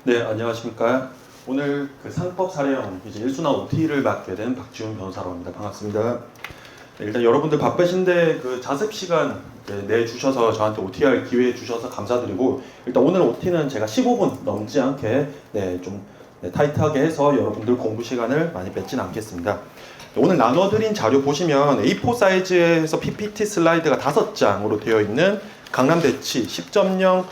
네, 안녕하십니까. 오늘 그 상법 사례형 이제 일순환 OT를 맡게 된 박지훈 변호사라고 합니다. 반갑습니다. 네, 일단 여러분들 바쁘신데 그 자습 시간 내주셔서 저한테 OT할 기회 주셔서 감사드리고, 일단 오늘 OT는 제가 15분 넘지 않게 좀 타이트하게 해서 여러분들 공부 시간을 많이 뺏진 않겠습니다. 오늘 나눠드린 자료 보시면 A4 사이즈에서 PPT 슬라이드가 5장으로 되어 있는 강남대치 10.0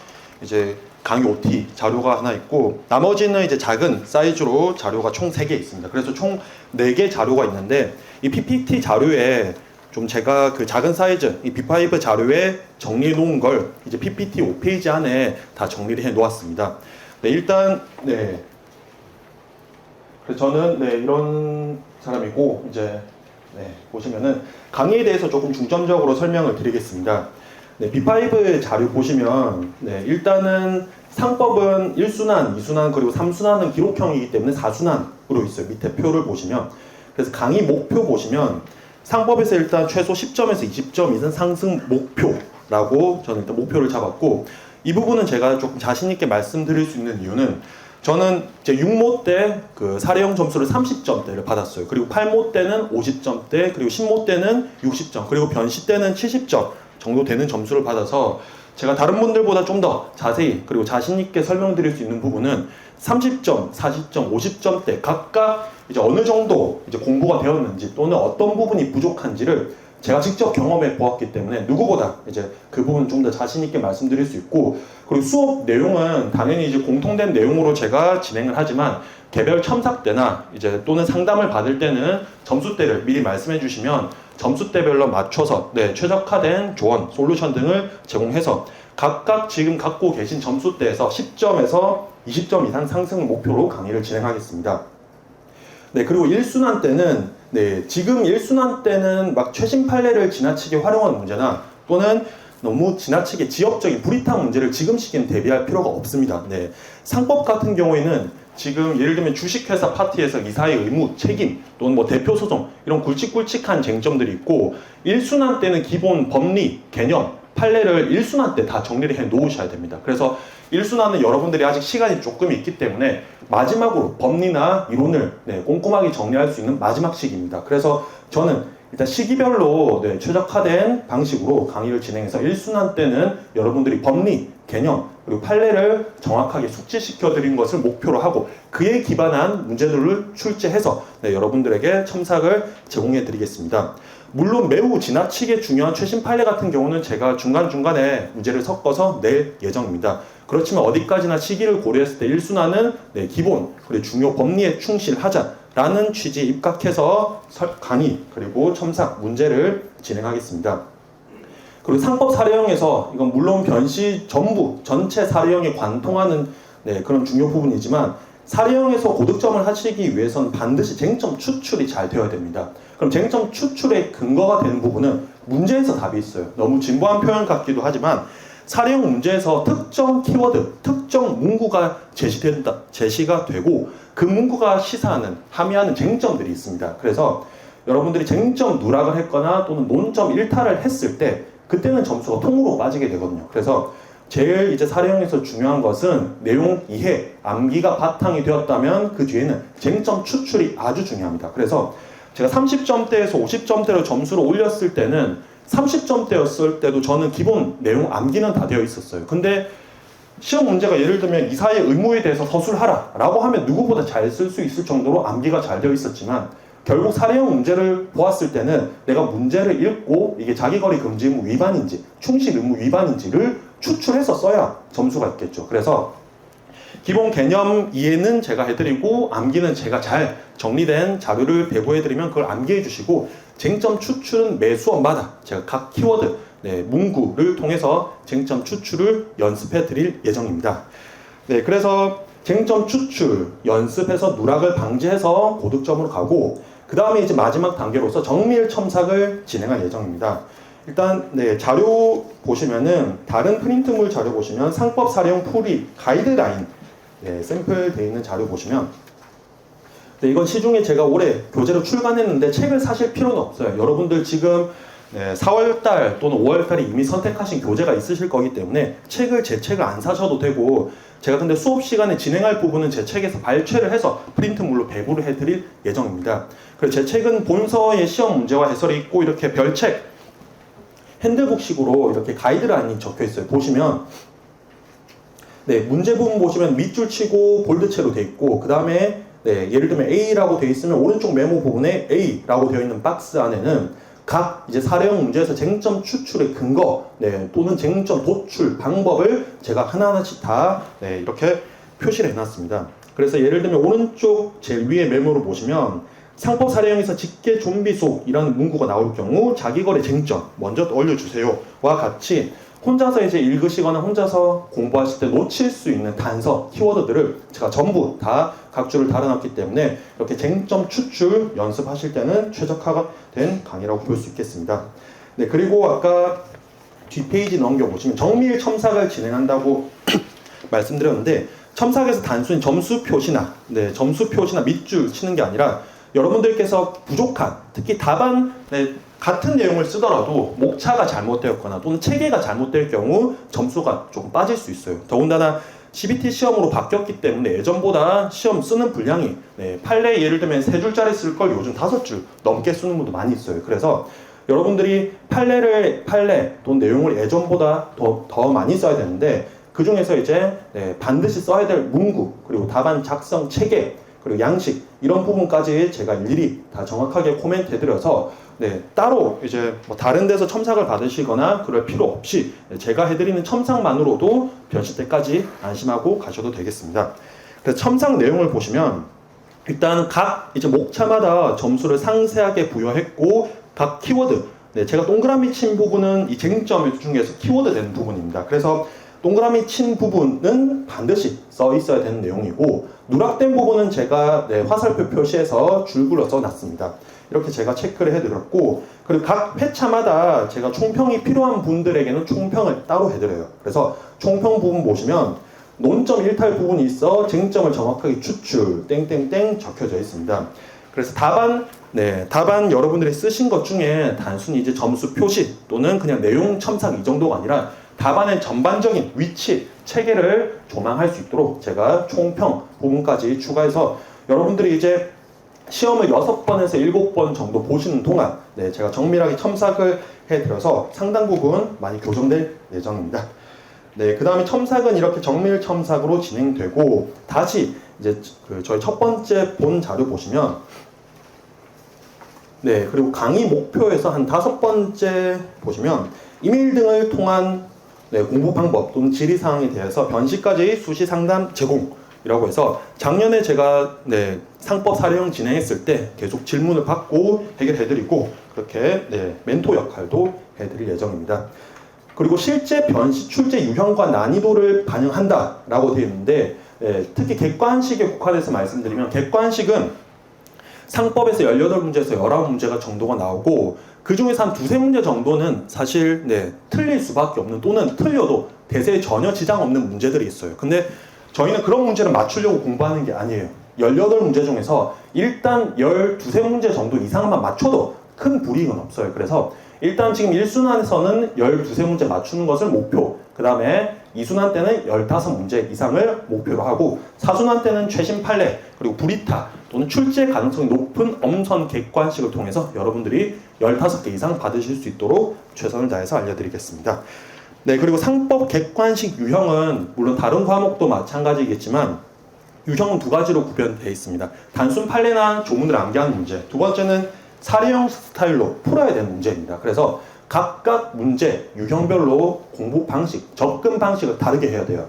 이제 강의 OT 자료가 하나 있고, 나머지는 이제 작은 사이즈로 자료가 총 3개 있습니다. 그래서 총 4개 자료가 있는데, 이 PPT 자료에 좀 제가 그 작은 사이즈 이 B5 자료에 정리해 놓은 걸 이제 PPT 5페이지 안에 다 정리를 해 놓았습니다. 일단 그래서 저는 이런 사람이고, 이제 보시면은 강의에 대해서 조금 중점적으로 설명을 드리겠습니다. B5 자료 보시면 일단은 상법은 1순환, 2순환, 그리고 3순환은 기록형이기 때문에 4순환으로 있어요. 밑에 표를 보시면. 그래서 강의 목표 보시면 상법에서 일단 최소 10점에서 20점 이상 상승 목표라고 저는 일단 목표를 잡았고, 이 부분은 제가 조금 자신 있게 말씀드릴 수 있는 이유는, 저는 제 6모 때 그 사례형 점수를 30점대를 받았어요. 그리고 8모 때는 50점대, 그리고 10모 때는 60점, 그리고 변시 때는 70점 정도 되는 점수를 받아서, 제가 다른 분들보다 좀 더 자세히 그리고 자신 있게 설명드릴 수 있는 부분은 30점, 40점, 50점대 각각 이제 어느 정도 이제 공부가 되었는지 또는 어떤 부분이 부족한지를 제가 직접 경험해 보았기 때문에 누구보다 이제 그 부분 좀 더 자신 있게 말씀드릴 수 있고, 그리고 수업 내용은 당연히 이제 공통된 내용으로 제가 진행을 하지만, 개별 첨삭 때나 이제 또는 상담을 받을 때는 점수대를 미리 말씀해 주시면 점수대별로 맞춰서 최적화된 조언, 솔루션 등을 제공해서 각각 지금 갖고 계신 점수대에서 10점에서 20점 이상 상승을 목표로 강의를 진행하겠습니다. 그리고 1순환 때는 지금 1순환 때는 막 최신 판례를 지나치게 활용한 문제나 또는 너무 지나치게 지역적인 불이탕 문제를 지금 시기엔 대비할 필요가 없습니다. 상법 같은 경우에는 지금 예를 들면 주식회사 파티에서 이사의 의무, 책임 또는 뭐 대표 소송 이런 굵직굵직한 쟁점들이 있고, 1순환 때는 기본 법리, 개념, 판례를 1순환 때 다 정리를 해 놓으셔야 됩니다. 그래서 1순환은 여러분들이 아직 시간이 조금 있기 때문에 마지막으로 법리나 이론을 꼼꼼하게 정리할 수 있는 마지막 시기입니다. 그래서 저는 일단 시기별로 최적화된 방식으로 강의를 진행해서 1순환 때는 여러분들이 법리, 개념, 그리고 판례를 정확하게 숙지시켜 드린 것을 목표로 하고, 그에 기반한 문제들을 출제해서 여러분들에게 첨삭을 제공해 드리겠습니다. 물론 매우 지나치게 중요한 최신 판례 같은 경우는 제가 중간중간에 문제를 섞어서 낼 예정입니다. 그렇지만 어디까지나 시기를 고려했을 때 1순환은 기본 그리고 중요 법리에 충실하자라는 취지에 입각해서 강의 그리고 첨삭 문제를 진행하겠습니다. 그리고 상법 사례형에서 이건 물론 변시 전부 전체 사례형에 관통하는 그런 중요 부분이지만, 사례형에서 고득점을 하시기 위해서는 반드시 쟁점 추출이 잘 되어야 됩니다. 그럼 쟁점 추출의 근거가 되는 부분은 문제에서 답이 있어요. 너무 진보한 표현 같기도 하지만 사례형 문제에서 특정 키워드, 특정 문구가 제시가 되고, 그 문구가 시사하는, 함의하는 쟁점들이 있습니다. 그래서 여러분들이 쟁점 누락을 했거나 또는 논점 일탈을 했을 때 그때는 점수가 통으로 빠지게 되거든요. 그래서 제일 이제 사례형에서 중요한 것은 내용 이해, 암기가 바탕이 되었다면 그 뒤에는 쟁점 추출이 아주 중요합니다. 그래서 제가 30점대에서 50점대로 점수를 올렸을 때는 30점대였을 때도 저는 기본 내용 암기는 다 되어 있었어요. 근데 시험 문제가 예를 들면 이사의 의무에 대해서 서술하라 라고 하면 누구보다 잘 쓸 수 있을 정도로 암기가 잘 되어 있었지만, 결국 사례형 문제를 보았을 때는 내가 문제를 읽고 이게 자기거리 금지 의무 위반인지 충실 의무 위반인지를 추출해서 써야 점수가 있겠죠. 그래서 기본 개념 이해는 제가 해드리고 암기는 제가 잘 정리된 자료를 배부해드리면 그걸 암기해 주시고, 쟁점 추출은 매 수업마다 제가 각 키워드, 문구를 통해서 쟁점 추출을 연습해 드릴 예정입니다. 그래서 쟁점 추출 연습해서 누락을 방지해서 고득점으로 가고, 그 다음에 이제 마지막 단계로서 정밀 첨삭을 진행할 예정입니다. 일단 자료 보시면은 다른 프린트물 자료 보시면 상법 사례형 풀이 가이드라인 샘플 되어 있는 자료 보시면, 이건 시중에 제가 올해 교재로 출간했는데 책을 사실 필요는 없어요. 여러분들 지금 네, 4월달 또는 5월달에 이미 선택하신 교재가 있으실 거기 때문에 제 책을 안 사셔도 되고, 제가 근데 수업 시간에 진행할 부분은 제 책에서 발췌를 해서 프린트물로 배부를 해드릴 예정입니다. 그래서 제 책은 본서의 시험 문제와 해설이 있고, 이렇게 별책 핸드북식으로 이렇게 가이드라인이 적혀 있어요. 보시면 네, 문제 부분 보시면 밑줄 치고 볼드체로 돼 있고, 그 다음에 네, 예를 들면 A라고 되어 있으면 오른쪽 메모 부분에 A라고 되어 있는 박스 안에는 각 이제 사례형 문제에서 쟁점 추출의 근거, 네, 또는 쟁점 도출 방법을 제가 하나하나씩 다 네, 이렇게 표시를 해놨습니다. 그래서 예를 들면 오른쪽 제일 위에 메모를 보시면 상법 사례형에서 직계 좀비 속이라는 문구가 나올 경우 자기거래 쟁점 먼저 올려주세요와 같이 혼자서 이제 읽으시거나 혼자서 공부하실 때 놓칠 수 있는 단서, 키워드들을 제가 전부 다 각 줄을 달아놨기 때문에 이렇게 쟁점 추출 연습하실 때는 최적화가 된 강의라고 볼 수 있겠습니다. 네, 그리고 아까 뒷페이지 넘겨보시면 정밀 첨삭을 진행한다고 말씀드렸는데, 첨삭에서 단순히 점수 표시나 밑줄 치는 게 아니라 여러분들께서 부족한, 특히 답안 같은 내용을 쓰더라도 목차가 잘못되었거나 또는 체계가 잘못될 경우 점수가 조금 빠질 수 있어요. 더군다나 CBT 시험으로 바뀌었기 때문에 예전보다 시험 쓰는 분량이 판례 예를 들면 3줄짜리 쓸 걸 요즘 5줄 넘게 쓰는 분도 많이 있어요. 그래서 여러분들이 판례 또는 내용을 예전보다 더 많이 써야 되는데, 그 중에서 이제 반드시 써야 될 문구, 그리고 답안 작성 체계, 그리고 양식, 이런 부분까지 제가 일일이 다 정확하게 코멘트 해드려서 따로 이제 뭐 다른 데서 첨삭을 받으시거나 그럴 필요 없이 제가 해드리는 첨삭만으로도 변시 때까지 안심하고 가셔도 되겠습니다. 그래서 첨삭 내용을 보시면 일단 각 이제 목차마다 점수를 상세하게 부여했고, 각 키워드, 제가 동그라미 친 부분은 이 쟁점 중에서 키워드 되는 부분입니다. 그래서 동그라미 친 부분은 반드시 써 있어야 되는 내용이고, 누락된 부분은 제가 화살표 표시해서 줄글로 써놨습니다. 이렇게 제가 체크를 해드렸고, 그리고 각 회차마다 제가 총평이 필요한 분들에게는 총평을 따로 해드려요. 그래서 총평 부분 보시면 논점 일탈 부분이 있어 쟁점을 정확하게 추출 땡땡땡 적혀져 있습니다. 그래서 답안 여러분들이 쓰신 것 중에 단순히 이제 점수 표시 또는 그냥 내용 첨삭 이 정도가 아니라 답안의 전반적인 위치, 체계를 조망할 수 있도록 제가 총평 부분까지 추가해서 여러분들이 이제 시험을 6번에서 7번 정도 보시는 동안 제가 정밀하게 첨삭을 해드려서 상당 부분 많이 교정될 예정입니다. 그 다음에 첨삭은 이렇게 정밀 첨삭으로 진행되고, 다시 이제 저희 첫 번째 본 자료 보시면 그리고 강의 목표에서 한 5번째 보시면 이메일 등을 통한 공부 방법 또는 질의사항에 대해서 변시까지 수시 상담 제공이라고 해서 작년에 제가 상법 사례형 진행했을 때 계속 질문을 받고 해결해드리고, 그렇게 멘토 역할도 해드릴 예정입니다. 그리고 실제 변시 출제 유형과 난이도를 반영한다라고 되어 있는데, 특히 객관식에 국한해서 말씀드리면, 객관식은 상법에서 18문제에서 19문제가 정도가 나오고, 그 중에서 한 2-3문제 정도는 사실 틀릴 수밖에 없는, 또는 틀려도 대세에 전혀 지장 없는 문제들이 있어요. 근데 저희는 그런 문제를 맞추려고 공부하는 게 아니에요. 18문제 중에서 일단 12-3문제 정도 이상만 맞춰도 큰 불이익은 없어요. 그래서 일단 지금 1순환에서는 12-3문제 맞추는 것을 목표, 그 다음에 2순환 때는 15문제 이상을 목표로 하고, 4순환 때는 최신 판례, 그리고 불이타 또는 출제 가능성이 높은 엄선 객관식을 통해서 여러분들이 15개 이상 받으실 수 있도록 최선을 다해서 알려드리겠습니다. 그리고 상법 객관식 유형은 물론 다른 과목도 마찬가지겠지만 유형은 2가지로 구별되어 있습니다. 단순 판례나 조문을 암기하는 문제, 두 번째는 사례형 스타일로 풀어야 되는 문제입니다. 그래서 각각 문제 유형별로 공부 방식, 접근 방식을 다르게 해야 돼요.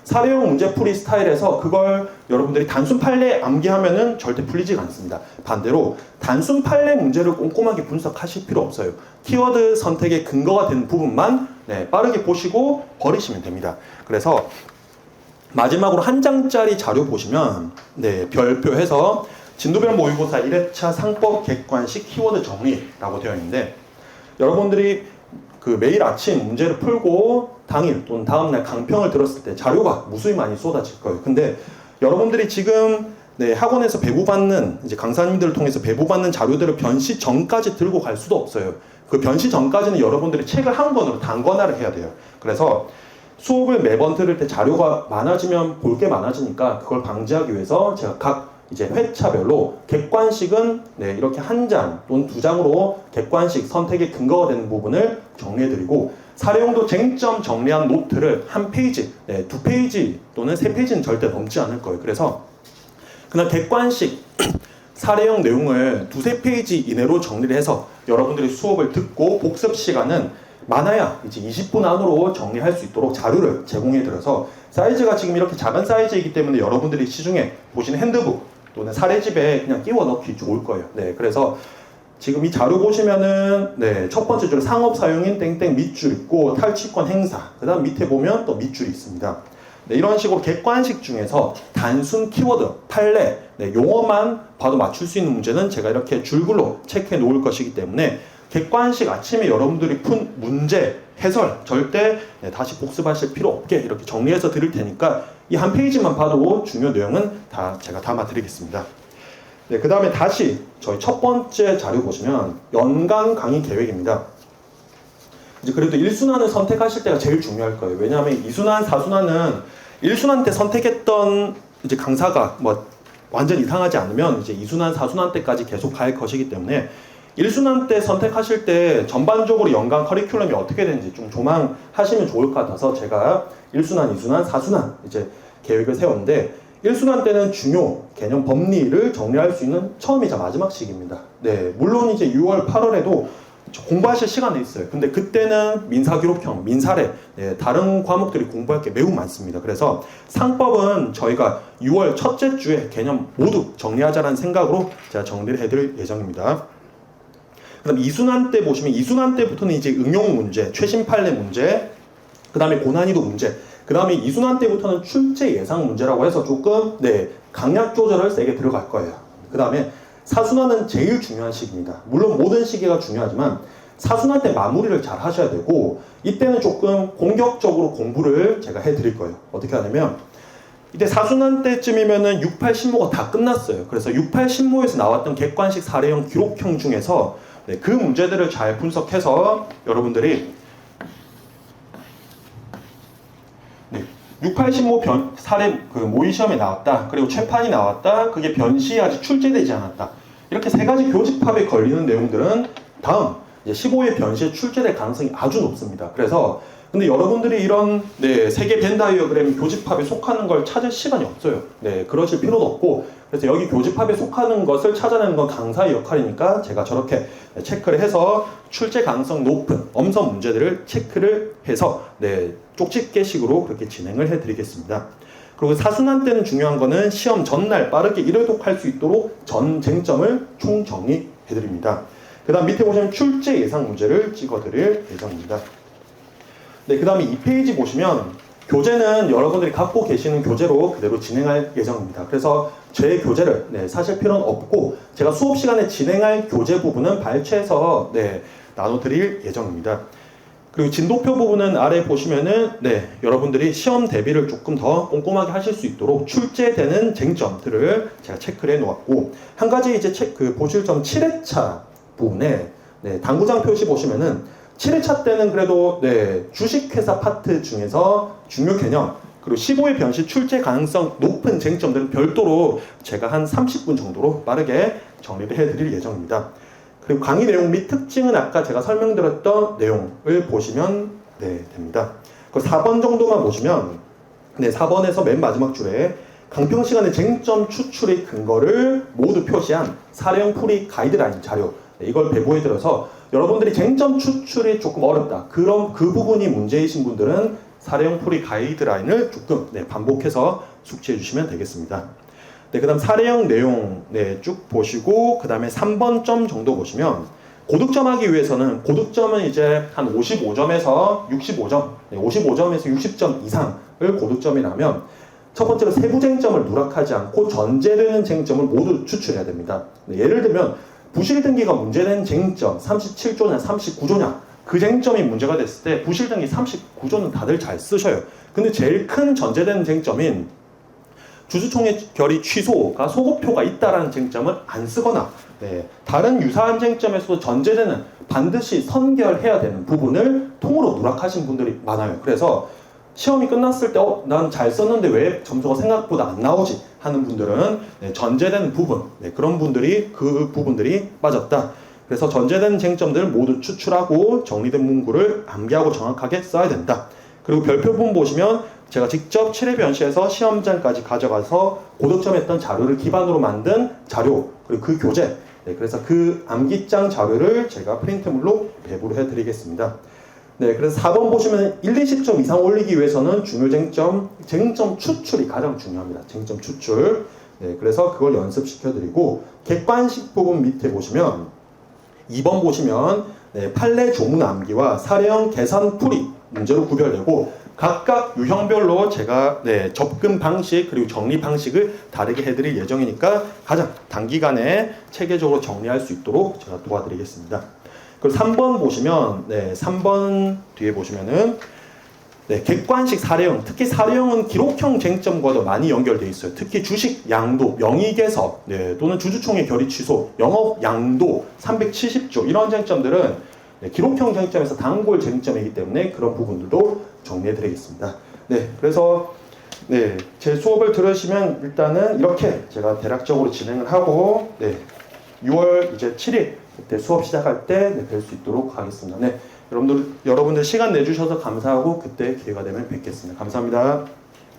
사례형 문제풀이 스타일에서 그걸 여러분들이 단순 판례 암기하면은 절대 풀리지가 않습니다. 반대로 단순 판례 문제를 꼼꼼하게 분석하실 필요 없어요. 키워드 선택의 근거가 되는 부분만 빠르게 보시고 버리시면 됩니다. 그래서 마지막으로 한 장짜리 자료 보시면 별표해서 진도별 모의고사 1회차 상법 객관식 키워드 정리라고 되어 있는데, 여러분들이 매일 아침 문제를 풀고 당일 또는 다음날 강평을 들었을 때 자료가 무수히 많이 쏟아질 거예요. 근데 여러분들이 지금 학원에서 배부받는, 이제 강사님들을 통해서 배부받는 자료들을 변시 전까지 들고 갈 수도 없어요. 그 변시 전까지는 여러분들이 책을 한 권으로 단권화를 해야 돼요. 그래서 수업을 매번 들을 때 자료가 많아지면 볼 게 많아지니까 그걸 방지하기 위해서 제가 각 이제 회차별로 객관식은 네, 이렇게 한 장 또는 두 장으로 객관식 선택의 근거가 되는 부분을 정리해드리고 사례용도 쟁점 정리한 노트를 한 페이지, 네, 두 페이지 또는 세 페이지는 절대 넘지 않을 거예요. 그래서 그냥 객관식 사례형 내용을 두세 페이지 이내로 정리를 해서 여러분들이 수업을 듣고 복습 시간은 많아야 이제 20분 안으로 정리할 수 있도록 자료를 제공해 드려서 사이즈가 지금 이렇게 작은 사이즈이기 때문에 여러분들이 시중에 보시는 핸드북 또는 사례집에 그냥 끼워 넣기 좋을 거예요. 네, 그래서 지금 이 자료 보시면은 네, 첫 번째 줄 상업 사용인 땡땡 밑줄 있고 탈취권 행사, 그 다음 밑에 보면 또 밑줄이 있습니다. 네, 이런 식으로 객관식 중에서 단순 키워드, 판례, 네, 용어만 봐도 맞출 수 있는 문제는 제가 이렇게 줄글로 체크해 놓을 것이기 때문에 객관식 아침에 여러분들이 푼 문제, 해설 절대 네, 다시 복습하실 필요 없게 이렇게 정리해서 드릴 테니까 이 한 페이지만 봐도 중요 내용은 다 제가 담아 드리겠습니다. 네, 그 다음에 다시 저희 첫 번째 자료 보시면 연간 강의 계획입니다. 이제 그래도 1순환을 선택하실 때가 제일 중요할 거예요. 왜냐하면 2순환, 4순환은 1순환 때 선택했던 이제 강사가 뭐 완전 이상하지 않으면 이제 2순환, 4순환 때까지 계속 갈 것이기 때문에 1순환 때 선택하실 때 전반적으로 연간 커리큘럼이 어떻게 되는지 좀 조망하시면 좋을 것 같아서 제가 1순환, 2순환, 4순환 이제 계획을 세웠는데 1순환 때는 중요 개념 법리를 정리할 수 있는 처음이자 마지막 시기입니다. 네, 물론 이제 6월, 8월에도 공부하실 시간이 있어요. 근데 그때는 민사기록형, 민사례, 네, 다른 과목들이 공부할 게 매우 많습니다. 그래서 상법은 저희가 6월 첫째 주에 개념 모두 정리하자라는 생각으로 제가 정리를 해드릴 예정입니다. 그 다음 2순환 때 보시면 2순환 때부터는 이제 응용 문제, 최신 판례 문제, 그 다음에 고난이도 문제, 그 다음에 2순환 때부터는 출제 예상 문제라고 해서 조금 네, 강약 조절을 세게 들어갈 거예요. 그 다음에 4순환은 제일 중요한 시기입니다. 물론 모든 시기가 중요하지만 4순환 때 마무리를 잘 하셔야 되고 이때는 조금 공격적으로 공부를 제가 해드릴 거예요. 어떻게 하냐면 이때 4순환 때쯤이면은 6, 8, 신모가 다 끝났어요. 그래서 6, 8, 신모에서 나왔던 객관식 사례형 기록형 중에서 네, 그 문제들을 잘 분석해서 여러분들이 6, 8, 15 사례 그 모의 시험에 나왔다. 그리고 최판이 나왔다. 그게 변시에 아직 출제되지 않았다. 이렇게 세 가지 교집합에 걸리는 내용들은 다음 이제 15회 변시에 출제될 가능성이 아주 높습니다. 그래서 근데 여러분들이 이런 네, 세계 벤 다이어그램 교집합에 속하는 걸 찾을 시간이 없어요. 네, 그러실 필요도 없고 그래서 여기 교집합에 속하는 것을 찾아내는 건 강사의 역할이니까 제가 저렇게 체크를 해서 출제 가능성 높은 엄선 문제들을 체크를 해서 네, 쪽집게식으로 그렇게 진행을 해드리겠습니다. 그리고 4순환 때는 중요한 거는 시험 전날 빠르게 일회독할 수 있도록 전 쟁점을 총 정리해드립니다. 그 다음 밑에 보시면 출제 예상 문제를 찍어드릴 예정입니다. 네, 그 다음에 2페이지 보시면 교재는 여러분들이 갖고 계시는 교재로 그대로 진행할 예정입니다. 그래서 제 교재를 네, 사실 필요는 없고 제가 수업 시간에 진행할 교재 부분은 발췌해서 네, 나눠드릴 예정입니다. 그리고 진도표 부분은 아래 보시면은 네, 여러분들이 시험 대비를 조금 더 꼼꼼하게 하실 수 있도록 출제되는 쟁점들을 제가 체크를 해 놓았고 한 가지 이제 보실 점 7회차 부분에 네, 당구장 표시 보시면은 7회차 때는 그래도 네, 주식회사 파트 중에서 중요 개념 그리고 15회 변시 출제 가능성 높은 쟁점들은 별도로 제가 한 30분 정도로 빠르게 정리를 해드릴 예정입니다. 그리고 강의 내용 및 특징은 아까 제가 설명드렸던 내용을 보시면 네, 됩니다. 그 4번 정도만 보시면 네, 4번에서 맨 마지막 줄에 강평 시간의 쟁점 추출의 근거를 모두 표시한 사례형 풀이 가이드라인 자료 네, 이걸 배부해드려서 여러분들이 쟁점 추출이 조금 어렵다. 그럼 그 부분이 문제이신 분들은 사례형 풀이 가이드라인을 조금 네, 반복해서 숙지해 주시면 되겠습니다. 네, 그 다음 사례형 내용 네, 쭉 보시고 그 다음에 3번 점 정도 보시면 고득점 하기 위해서는 고득점은 이제 한 55점에서 65점 55점에서 60점 이상을 고득점이라면 첫 번째로 세부 쟁점을 누락하지 않고 전제되는 쟁점을 모두 추출해야 됩니다. 네, 예를 들면 부실 등기가 문제된 쟁점 37조냐 39조냐 그 쟁점이 문제가 됐을 때 부실 등기 39조는 다들 잘 쓰셔요. 근데 제일 큰 전제되는 쟁점인 주주총회 결의 취소가 소급표가 있다라는 쟁점을 안 쓰거나 네, 다른 유사한 쟁점에서도 전제되는 반드시 선결해야 되는 부분을 통으로 누락하신 분들이 많아요. 그래서 시험이 끝났을 때 난 잘 썼는데 왜 점수가 생각보다 안 나오지 하는 분들은 전제된 부분, 그런 분들이 그 부분들이 빠졌다. 그래서 전제된 쟁점들을 모두 추출하고 정리된 문구를 암기하고 정확하게 써야 된다. 그리고 별표 부분 보시면 제가 직접 7회 변시에서 시험장까지 가져가서 고득점했던 자료를 기반으로 만든 자료, 그리고 그 교재, 그래서 그 암기장 자료를 제가 프린트물로 배부를 해드리겠습니다. 네, 그래서 4번 보시면 1, 20점 이상 올리기 위해서는 중요 쟁점 추출이 가장 중요합니다. 쟁점 추출. 네, 그래서 그걸 연습시켜드리고, 객관식 부분 밑에 보시면 2번 보시면 판례 조문 암기와 사례형 계산 풀이 문제로 구별되고, 각각 유형별로 제가 접근 방식 그리고 정리 방식을 다르게 해드릴 예정이니까 가장 단기간에 체계적으로 정리할 수 있도록 제가 도와드리겠습니다. 그리고 3번 보시면 3번 뒤에 보시면은 객관식 사례형, 특히 사례형은 기록형 쟁점과도 많이 연결되어 있어요. 특히 주식 양도, 영익에서 또는 주주총회 결의 취소, 영업 양도, 370조 이런 쟁점들은 기록형 쟁점에서 단골 쟁점이기 때문에 그런 부분들도 정리해 드리겠습니다. 그래서 제 수업을 들으시면 일단은 이렇게 제가 대략적으로 진행을 하고 6월 이제 7일 그때 수업 시작할 때 뵐 수 있도록 하겠습니다. 여러분들 시간 내주셔서 감사하고 그때 기회가 되면 뵙겠습니다. 감사합니다.